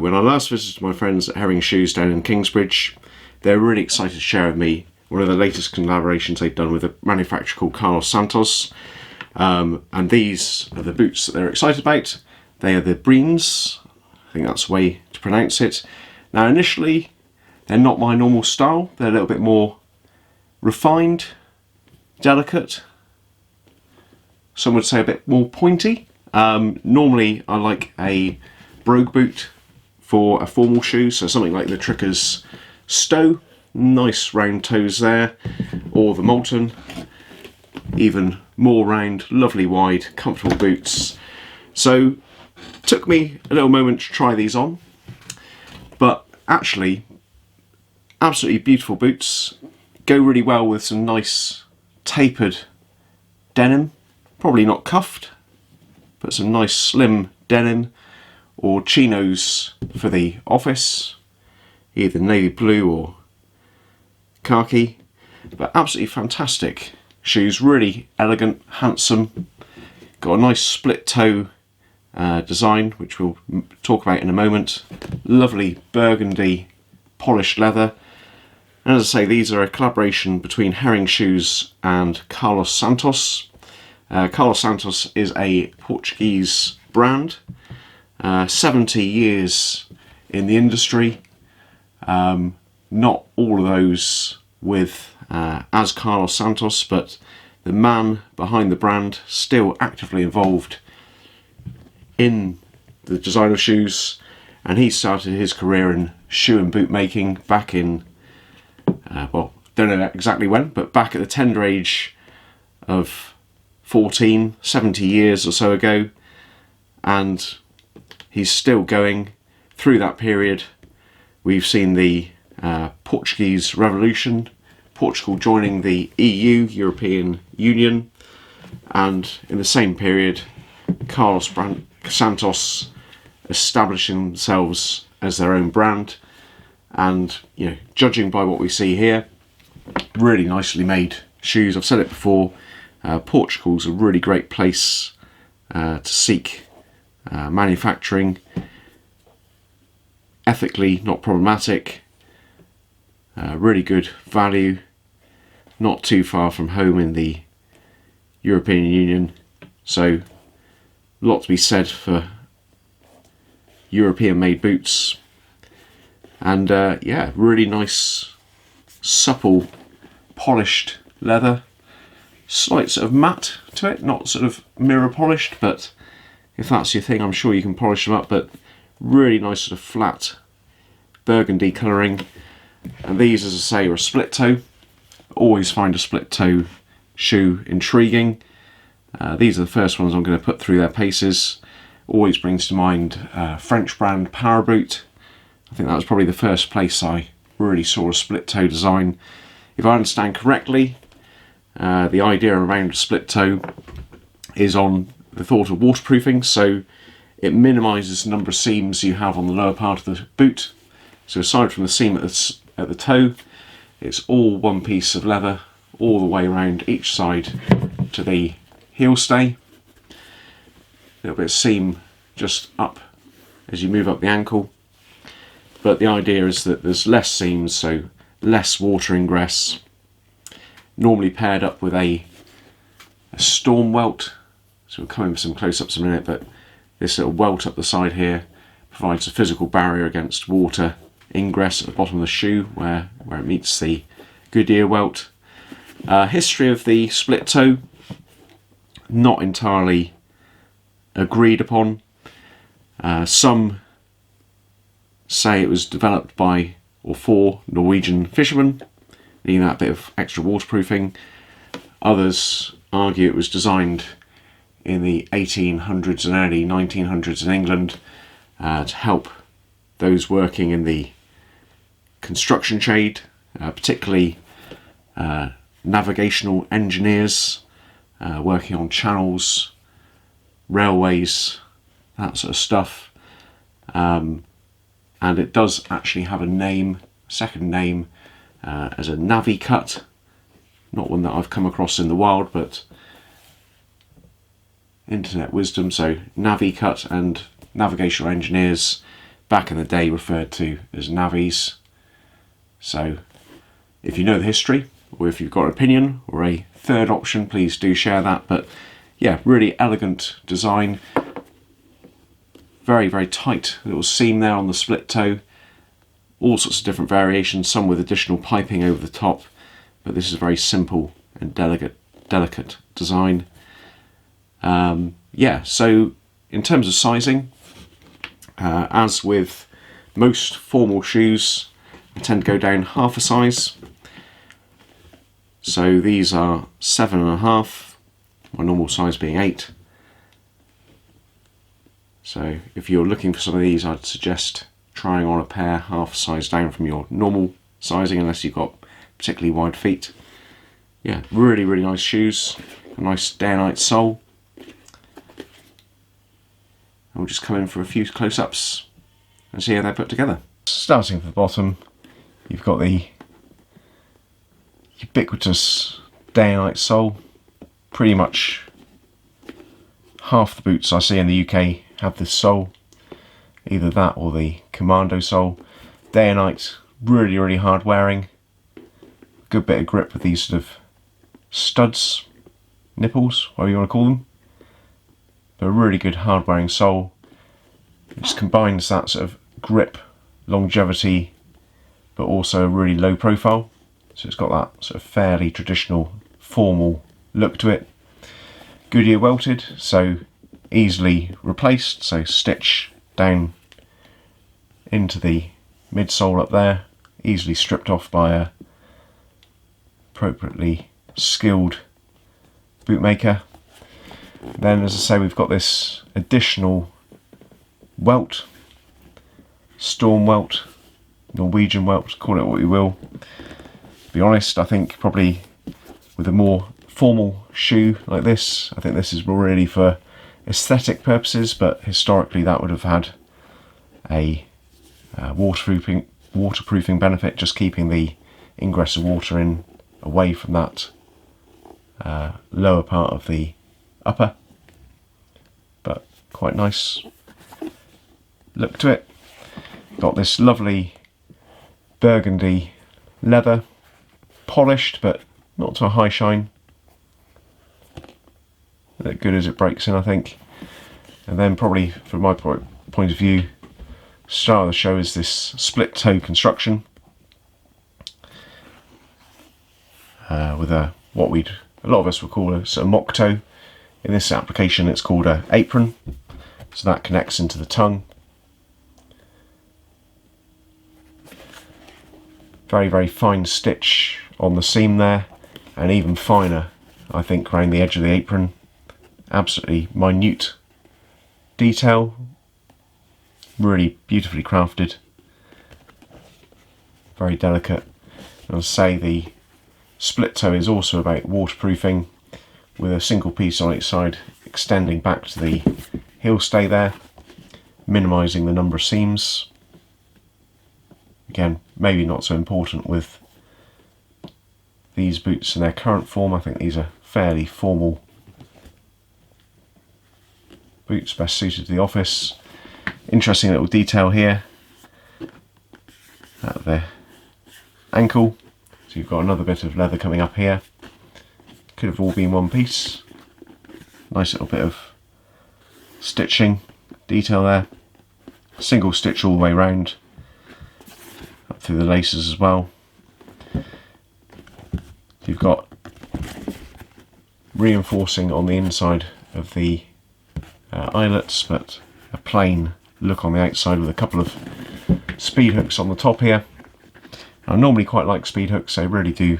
when I last visited my friends at Herring Shoes down in Kingsbridge, they were really excited to share with me one of the latest collaborations they've done with a manufacturer called Carlos Santos. And these are the boots that they're excited about. They are the Brienz. I think that's the way to pronounce it. Now initially, they're not my normal style. They're a little bit more refined, delicate. Some would say a bit more pointy. Normally I like a brogue boot for a formal shoe, so something like the Trickers Stow, nice round toes there, or the Molten, even more round, lovely wide, comfortable boots. So took me a little moment to try these on, but actually absolutely beautiful boots, go really well with some nice tapered denim, probably not cuffed, but some nice slim denim or chinos for the office, either navy blue or khaki. But absolutely fantastic shoes, really elegant, handsome, got a nice split toe design, which we'll talk about in a moment. Lovely burgundy polished leather, and as I say, these are a collaboration between Herring Shoes and Carlos Santos. Carlos Santos is a Portuguese brand, 70 years in the industry, not all of those with as Carlos Santos, but the man behind the brand still actively involved in the design of shoes, and he started his career in shoe and boot making back in, well, don't know exactly when, but back at the tender age of 14, 70 years or so ago, and he's still going through that period. We've seen the Portuguese Revolution, Portugal joining the EU, European Union, and in the same period, Carlos Santos establishing themselves as their own brand. And you know, judging by what we see here, really nicely made shoes. I've said it before, Portugal's a really great place to seek manufacturing, ethically not problematic, really good value, not too far from home in the European Union, so a lot to be said for European made boots. And yeah, really nice supple polished leather, slight sort of matte to it, not sort of mirror polished, but if that's your thing, I'm sure you can polish them up. But really nice sort of flat burgundy colouring. And these, as I say, are a split toe. Always find a split toe shoe intriguing. These are the first ones I'm going to put through their paces. Always brings to mind French brand Power Boot. I think that was probably the first place I really saw a split toe design. If I understand correctly, the idea around a split toe is on the thought of waterproofing, so it minimises the number of seams you have on the lower part of the boot. So aside from the seam at the toe, it's all one piece of leather all the way around each side to the heel stay. A little bit of seam just up as you move up the ankle, but the idea is that there's less seams, so less water ingress. Normally paired up with a storm welt, so we'll come in with some close-ups in a minute, but this little welt up the side here provides a physical barrier against water ingress at the bottom of the shoe where it meets the Goodyear welt. History of the split toe, not entirely agreed upon. Some say it was developed by or for Norwegian fishermen, needing that bit of extra waterproofing. Others argue it was designed in the 1800s and early 1900s in England to help those working in the construction trade, particularly navigational engineers working on channels, railways, that sort of stuff. And it does actually have a name, second name, as a navy cut, not one that I've come across in the wild, but internet wisdom. So navy cut and navigational engineers back in the day referred to as navvies. So if you know the history, or if you've got an opinion or a third option, please do share that. But yeah, really elegant design. Very, very tight little seam there on the split toe. All sorts of different variations, some with additional piping over the top, but this is a very simple and delicate design. Yeah, so in terms of sizing, as with most formal shoes, I tend to go down half a size. So these are 7.5, my normal size being 8. So if you're looking for some of these, I'd suggest trying on a pair half size down from your normal sizing, unless you've got particularly wide feet. Yeah, really, really nice shoes. A nice day and night sole. And we'll just come in for a few close-ups and see how they're put together. Starting at the bottom, you've got the ubiquitous day and night sole. Pretty much half the boots I see in the UK have this sole. Either that or the commando sole. Day and night, really, really hard wearing. Good bit of grip with these sort of studs, nipples, whatever you want to call them. But a really good hard wearing sole. It just combines that sort of grip, longevity, but also a really low profile. So it's got that sort of fairly traditional, formal look to it. Goodyear welted, so easily replaced. So stitch down into the midsole up there, easily stripped off by a appropriately skilled bootmaker. Then, as I say, we've got this additional welt, storm welt, Norwegian welt, call it what you will. To be honest, I think probably with a more formal shoe like this, I think this is really for aesthetic purposes, but historically that would have had a waterproofing benefit, just keeping the ingress of water in away from that lower part of the upper. But quite nice look to it. Got this lovely burgundy leather, polished but not to a high shine. Look good as it breaks in, I think. And then probably from my point of view, star of the show is this split toe construction with a lot of us would call a sort of mock toe. In this application it's called an apron, so that connects into the tongue. Very, very fine stitch on the seam there, and even finer I think around the edge of the apron. Absolutely minute detail, really beautifully crafted, very delicate. And I'll say the split toe is also about waterproofing, with a single piece on each side extending back to the heel stay there, minimising the number of seams. Again, maybe not so important with these boots in their current form. I think these are fairly formal boots, best suited to the office. Interesting little detail here at the ankle. So you've got another bit of leather coming up here. Could have all been one piece. Nice little bit of stitching detail there. Single stitch all the way round, up through the laces as well. You've got reinforcing on the inside of the eyelets, but a plain look on the outside with a couple of speed hooks on the top here. I normally quite like speed hooks, they really do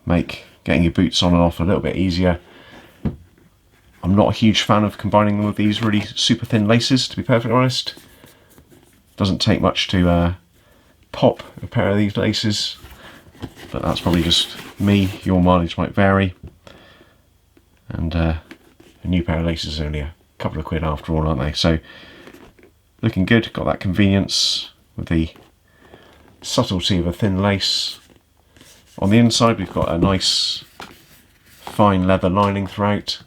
make getting your boots on and off a little bit easier. I'm not a huge fan of combining them with these really super thin laces, to be perfectly honest. Doesn't take much to pop a pair of these laces, but that's probably just me. Your mileage might vary. And a new pair of laces is only a couple of quid after all, aren't they? So looking good, got that convenience with the subtlety of a thin lace. On the inside we've got a nice fine leather lining throughout.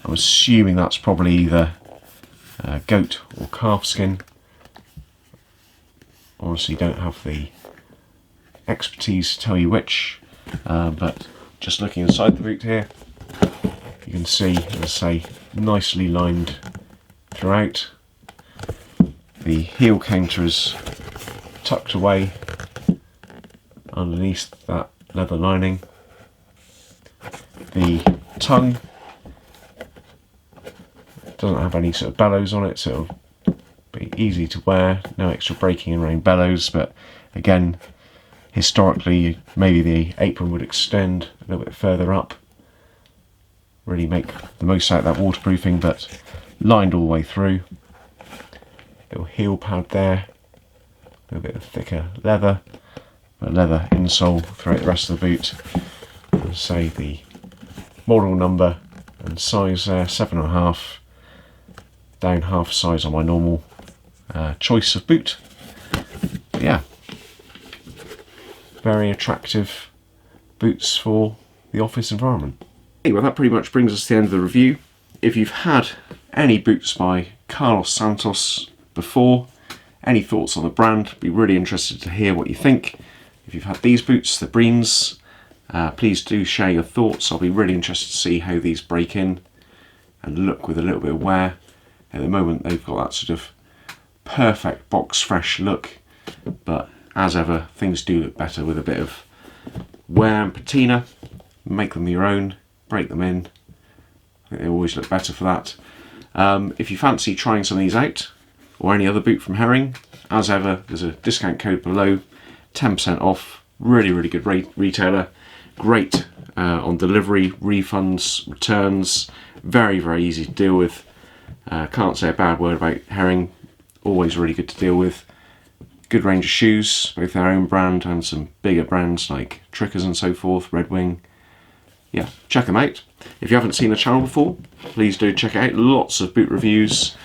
I'm assuming that's probably either goat or calf skin, honestly don't have the expertise to tell you which, but just looking inside the boot here, you can see, as I say, nicely lined throughout. The heel counter is tucked away underneath that leather lining. The tongue doesn't have any sort of bellows on it, so it'll be easy to wear, no extra breaking and rain bellows, but again, historically maybe the apron would extend a little bit further up, really make the most out of that waterproofing, but lined all the way through. Little heel pad there, a little bit of thicker leather, a leather insole throughout the rest of the boot. As say, the model number and size there, 7.5, down half size on my normal choice of boot. But yeah, very attractive boots for the office environment. Well, that pretty much brings us to the end of the review. If you've had any boots by Carlos Santos before, any thoughts on the brand, I'd be really interested to hear what you think. If you've had these boots, the Brienz, please do share your thoughts. I'll be really interested to see how these break in and look with a little bit of wear. At the moment they've got that sort of perfect box fresh look, but as ever, things do look better with a bit of wear and patina. Make them your own, break them in. I think they always look better for that. If you fancy trying some of these out, or any other boot from Herring, as ever, there's a discount code below, 10% off. Really good retailer. Great on delivery, refunds, returns. Very easy to deal with. Can't say a bad word about Herring. Always really good to deal with. Good range of shoes, both their own brand and some bigger brands like Trickers and so forth, Red Wing. Yeah, check them out. If you haven't seen the channel before, please do check it out. Lots of boot reviews,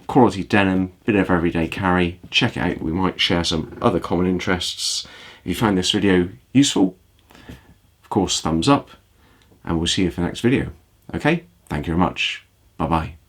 quality denim, bit of everyday carry. Check it out. We might share some other common interests. If you found this video useful, of course, thumbs up, and we'll see you for the next video. Okay, thank you very much. Bye bye.